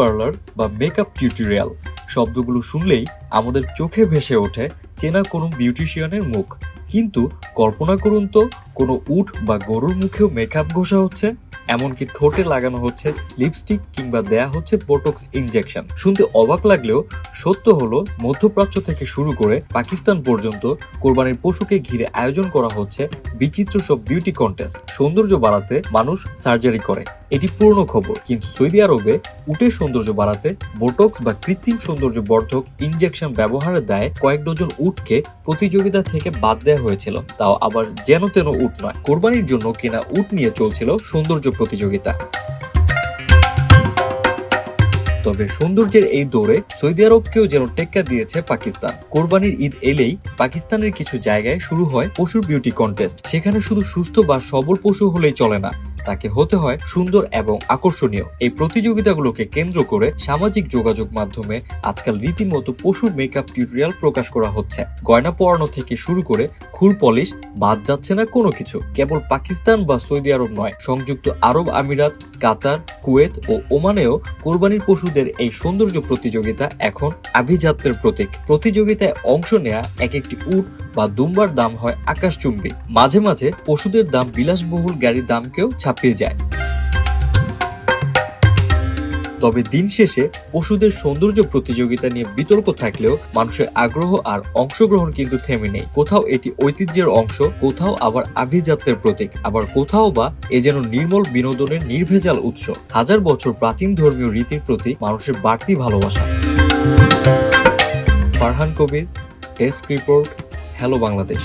Parlour বা makeup tutorial শব্দগুলো শুনলেই আমাদের চোখে ভেসে ওঠে চেনা কোনো বিউটিশিয়ানের মুখ। কিন্তু কল্পনা করুন তো, কোনো উট বা গরুর মুখেও মেকআপ ঘষা হচ্ছে, এমনকি ঠোঁটে লাগানো হচ্ছে লিপস্টিক কিংবা দেয়া হচ্ছে বোটক্স ইনজেকশন। শুনতে অবাক লাগলেও সত্য হলো, মধ্যপ্রাচ্য থেকে শুরু করে পাকিস্তান পর্যন্ত কোরবানির পশুকে ঘিরে আয়োজন করা হচ্ছে বিচিত্র সব বিউটি কন্টেস্ট। সৌন্দর্য বাড়াতে মানুষ সার্জারি করে, এটি পুরনো খবর। কিন্তু সৌদি আরবে উটের সৌন্দর্য বাড়াতে বোটক্স বা কৃত্রিম সৌন্দর্য বর্ধক ইনজেকশন ব্যবহারের দায়ে কয়েক ডজন উটকে প্রতিযোগিতা থেকে বাদ দেওয়া হয়েছিল, তাও আবার যেন তেন উট নয়। কোরবানির জন্য কেনা উট নিয়ে চলছিল সৌন্দর্য প্রতিযোগিতা। তবে সৌন্দর্যের এই দৌড়ে সৌদি আরবকেও যেন টেক্কা দিয়েছে পাকিস্তান। কোরবানির ঈদ এলেই পাকিস্তানের কিছু জায়গায় শুরু হয় পশুর বিউটি কন্টেস্ট। সেখানে শুধু সুস্থ বা সবল পশু হলেই চলে না, তাকে হতে হয় সুন্দর এবং আকর্ষণীয়। এই প্রতিযোগিতাগুলোকে কেন্দ্র করে সামাজিক যোগাযোগ মাধ্যমে আজকাল রীতিমতো পশুর মেকআপ টিউটোরিয়াল প্রকাশ করা হচ্ছে। গয়না পরানো থেকে শুরু করে খুর পলিশ, বাদ যাচ্ছে না কোনো কিছু। কেবল পাকিস্তান বা সৌদি আরব নয়, সংযুক্ত আরব আমিরাত, কাতার, কুয়েত ও ওমানেও কোরবানির পশুদের এই সৌন্দর্য প্রতিযোগিতা এখন আভিজাত্যের প্রতীক। প্রতিযোগিতায় অংশ নেয়া এক একটি উট বা দুম্বার দাম হয় আকাশচুম্বী। মাঝে মাঝে পশুদের দাম বিলাসবহুল গাড়ির দামকেও ছাপিয়ে যায়। তবে দিন শেষে পশুদের সৌন্দর্য প্রতিযোগিতা নিয়ে বিতর্ক থাকলেও মানুষের আগ্রহ আর অংশগ্রহণ কিন্তু থেমে নেই। কোথাও এটি ঐতিহ্যের অংশ, কোথাও আবার আভিজাত্যের প্রতীক, আবার কোথাও বা এ যেন নির্মল বিনোদনের নির্ভেজাল উৎস। হাজার বছর প্রাচীন ধর্মীয় রীতির প্রতি মানুষের বাড়তি ভালোবাসা। ফারহান কবির, ডেস্ক রিপোর্ট, হ্যালো বাংলাদেশ।